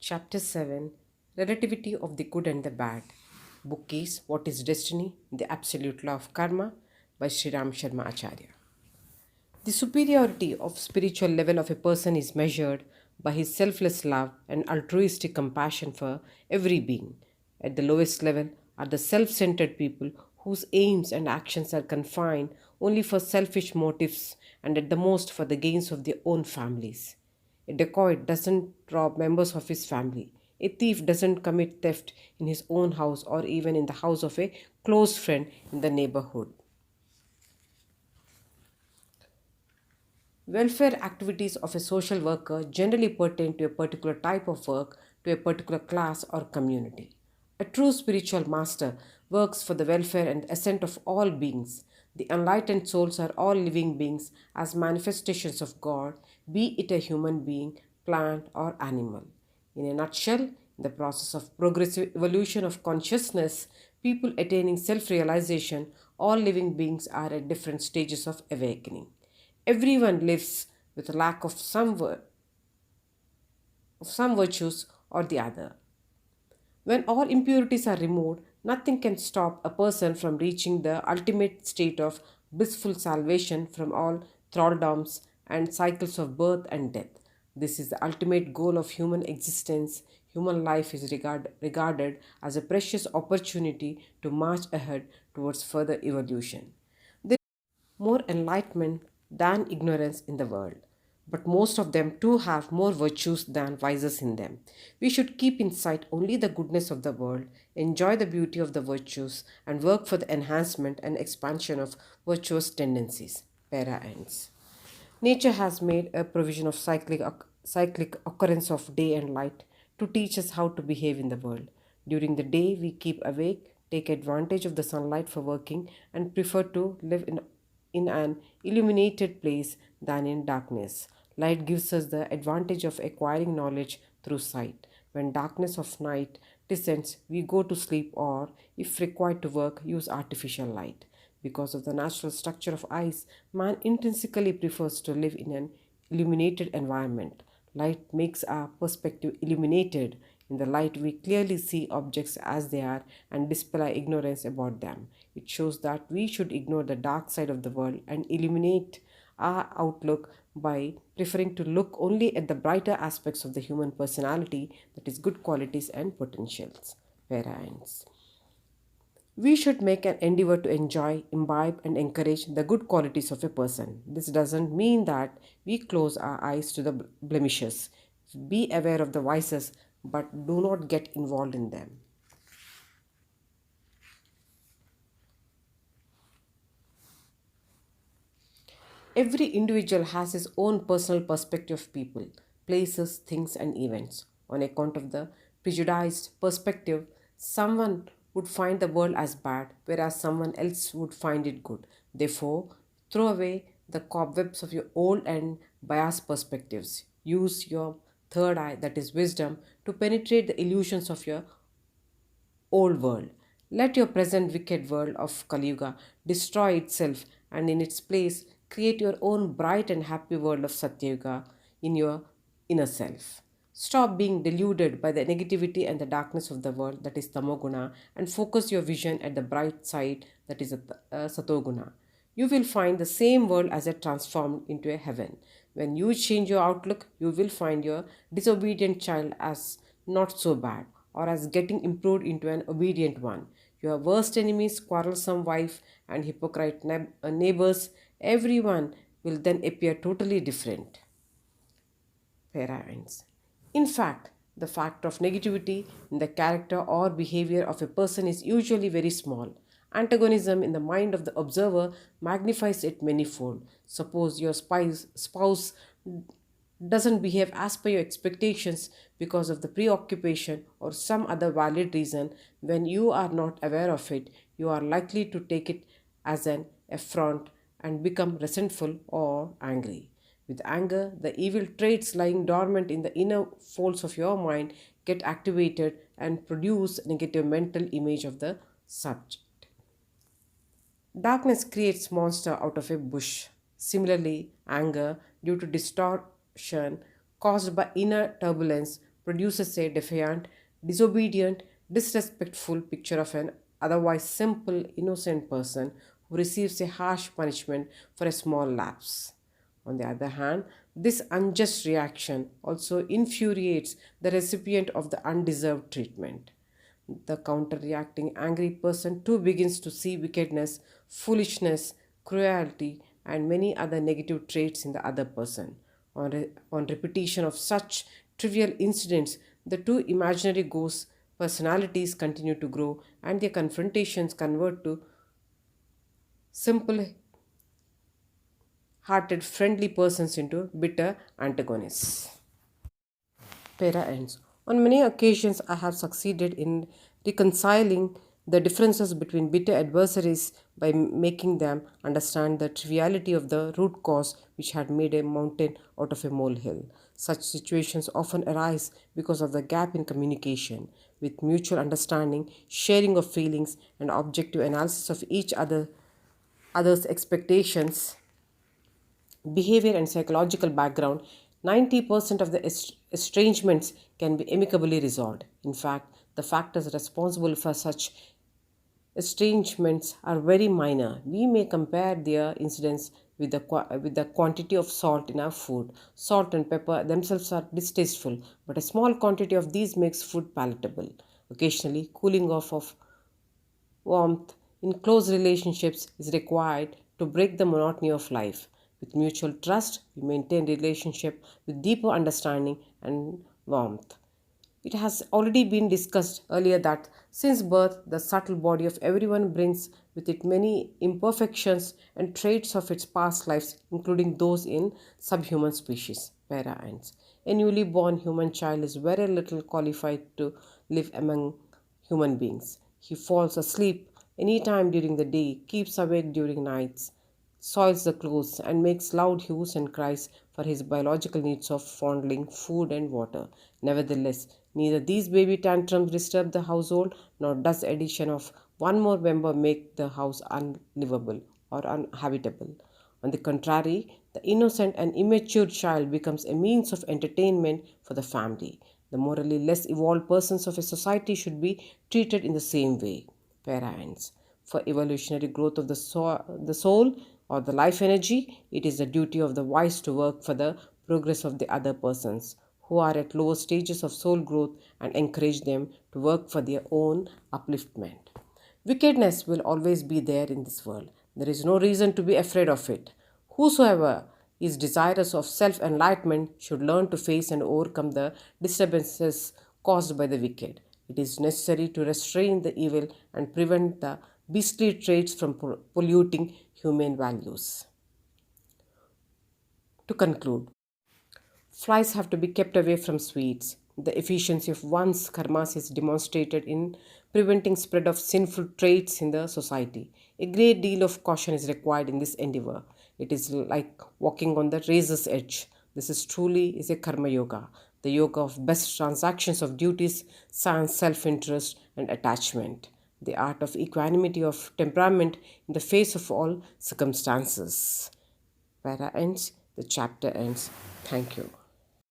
Chapter 7, Relativity of the Good and the Bad. Book is What is Destiny? The Absolute Law of Karma by Shriram Sharma Acharya. The superiority of spiritual level of a person is measured by his selfless love and altruistic compassion for every being. At the lowest level are the self-centered people whose aims and actions are confined only for selfish motives and at the most for the gains of their own families. A dacoit doesn't rob members of his family. A thief doesn't commit theft in his own house or even in the house of a close friend in the neighborhood. Welfare activities of a social worker generally pertain to a particular type of work, to a particular class or community. A true spiritual master works for the welfare and ascent of all beings. The enlightened souls are all living beings as manifestations of God, be it a human being, plant, or animal. In a nutshell, in the process of progressive evolution of consciousness, people attaining self realization, all living beings are at different stages of awakening. Everyone lives with a lack of some virtues or the other. When all impurities are removed, nothing can stop a person from reaching the ultimate state of blissful salvation from all thraldoms and cycles of birth and death. This is the ultimate goal of human existence. Human life is regarded as a precious opportunity to march ahead towards further evolution. More enlightenment than ignorance in the world. But most of them too have more virtues than vices in them. We should keep in sight only the goodness of the world, enjoy the beauty of the virtues, and work for the enhancement and expansion of virtuous tendencies. Para ends. Nature has made a provision of cyclic occurrence of day and light to teach us how to behave in the world. During the day, we keep awake, take advantage of the sunlight for working, and prefer to live in an illuminated place than in darkness. Light gives us the advantage of acquiring knowledge through sight. When darkness of night descends, we go to sleep or, if required to work, use artificial light. Because of the natural structure of eyes, man intrinsically prefers to live in an illuminated environment. Light makes our perspective illuminated. In the light, we clearly see objects as they are and dispel our ignorance about them. It shows that we should ignore the dark side of the world and illuminate our outlook by preferring to look only at the brighter aspects of the human personality, that is, good qualities and potentials. Parents. We should make an endeavor to enjoy, imbibe, and encourage the good qualities of a person. This doesn't mean that we close our eyes to the blemishes. Be aware of the vices, but do not get involved in them. Every individual has his own personal perspective of people, places, things, and events. On account of the prejudiced perspective, someone would find the world as bad, whereas someone else would find it good. Therefore, throw away the cobwebs of your old and biased perspectives. Use your third eye, that is wisdom, to penetrate the illusions of your old world. Let your present wicked world of Kali Yuga destroy itself and in its place create your own bright and happy world of Satya Yuga in your inner self. Stop being deluded by the negativity and the darkness of the world, that is Tamoguna, and focus your vision at the bright side, that is Satoguna. You will find the same world as a transformed into a heaven. When you change your outlook, you will find your disobedient child as not so bad or as getting improved into an obedient one. Your worst enemies, quarrelsome wife, and hypocrite neighbors, everyone will then appear totally different. Parents. In fact, the factor of negativity in the character or behavior of a person is usually very small. Antagonism in the mind of the observer magnifies it manyfold. Suppose your spouse doesn't behave as per your expectations because of the preoccupation or some other valid reason. When you are not aware of it, you are likely to take it as an affront and become resentful or angry. With anger, the evil traits lying dormant in the inner folds of your mind get activated and produce a negative mental image of the subject. Darkness creates monster out of a bush. Similarly, anger, due to distortion caused by inner turbulence, produces a defiant, disobedient, disrespectful picture of an otherwise simple, innocent person who receives a harsh punishment for a small lapse. On the other hand, this unjust reaction also infuriates the recipient of the undeserved treatment. The counter reacting angry person too begins to see wickedness, foolishness, cruelty, and many other negative traits in the other person. On repetition of such trivial incidents, the two imaginary ghosts' personalities continue to grow and their confrontations convert to simple hearted, friendly persons into bitter antagonists. Para ends. On many occasions, I have succeeded in reconciling the differences between bitter adversaries by making them understand the triviality of the root cause which had made a mountain out of a molehill. Such situations often arise because of the gap in communication, with mutual understanding, sharing of feelings, and objective analysis of each other's expectations, behavior, and psychological background. 90% of the estrangements can be amicably resolved. In fact, the factors responsible for such estrangements are very minor. We may compare their incidence with with the quantity of salt in our food. Salt and pepper themselves are distasteful, but a small quantity of these makes food palatable. Occasionally, cooling off of warmth in close relationships is required to break the monotony of life. With mutual trust, we maintain relationship with deeper understanding and warmth. It has already been discussed earlier that since birth, the subtle body of everyone brings with it many imperfections and traits of its past lives, including those in subhuman species. Para ends. A newly born human child is very little qualified to live among human beings. He falls asleep any time during the day, keeps awake during nights, soils the clothes, and makes loud hues and cries for his biological needs of fondling, food, and water. Nevertheless, neither these baby tantrums disturb the household, nor does addition of one more member make the house unlivable or uninhabitable. On the contrary, the innocent and immature child becomes a means of entertainment for the family. The morally less evolved persons of a society should be treated in the same way. Para ends. For evolutionary growth of the soul or the life energy, it is the duty of the wise to work for the progress of the other persons who are at lower stages of soul growth and encourage them to work for their own upliftment. Wickedness will always be there in this world. There is no reason to be afraid of it. Whosoever is desirous of self enlightenment should learn to face and overcome the disturbances caused by the wicked. It is necessary to restrain the evil and prevent the beastly traits from polluting humane values. To conclude, flies have to be kept away from sweets. The efficiency of one's karmas is demonstrated in preventing spread of sinful traits in the society. A great deal of caution is required in this endeavor. It is like walking on the razor's edge. This is truly is a karma yoga, the yoga of best transactions of duties, science, self-interest, and attachment, the art of equanimity of temperament in the face of all circumstances. Para ends, the chapter ends. Thank you.